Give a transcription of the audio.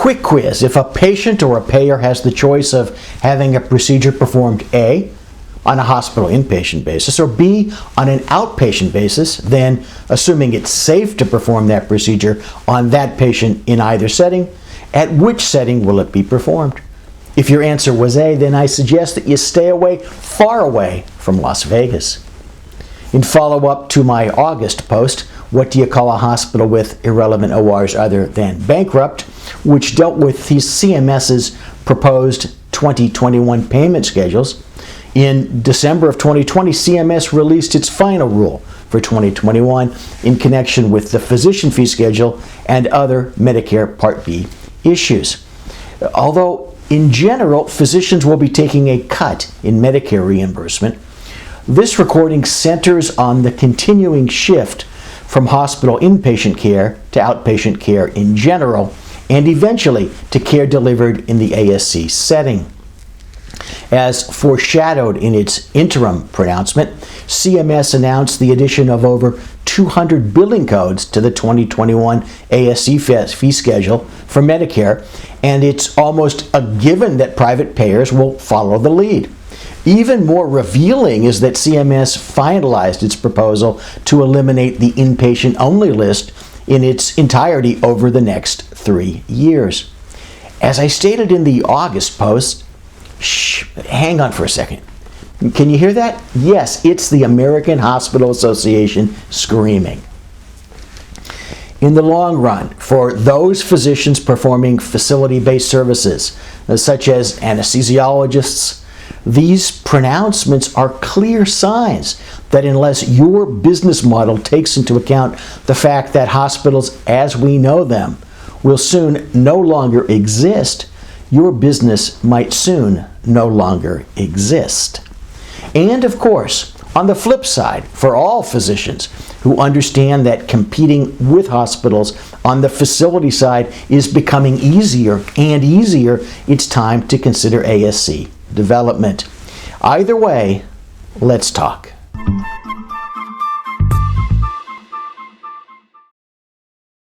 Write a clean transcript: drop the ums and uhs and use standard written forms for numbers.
Quick quiz. If a patient or a payer has the choice of having a procedure performed A, on a hospital inpatient basis, or B, on an outpatient basis, then, assuming it's safe to perform that procedure on that patient in either setting, at which setting will it be performed? If your answer was A, then I suggest that you stay away, far away from Las Vegas. In follow-up to my August post, What Do You Call a Hospital with Irrelevant ORs Other Than Bankrupt?, which dealt with CMS's proposed 2021 payment schedules, in December of 2020, CMS released its final rule for 2021 in connection with the physician fee schedule and other Medicare Part B issues. Although, in general, physicians will be taking a cut in Medicare reimbursement, this recording centers on the continuing shift from hospital inpatient care to outpatient care in general, and eventually to care delivered in the ASC setting. As foreshadowed in its interim pronouncement, CMS announced the addition of over 200 billing codes to the 2021 ASC fee schedule for Medicare, and it's almost a given that private payers will follow the lead. Even more revealing is that CMS finalized its proposal to eliminate the inpatient-only list in its entirety over the next 3 years. As I stated in the August post, hang on for a second. Can you hear that? Yes, it's the American Hospital Association screaming. In the long run, for those physicians performing facility-based services, such as anesthesiologists, these pronouncements are clear signs that unless your business model takes into account the fact that hospitals as we know them will soon no longer exist, your business might soon no longer exist. And of course, on the flip side, for all physicians who understand that competing with hospitals on the facility side is becoming easier and easier, it's time to consider ASC development. Either way, let's talk.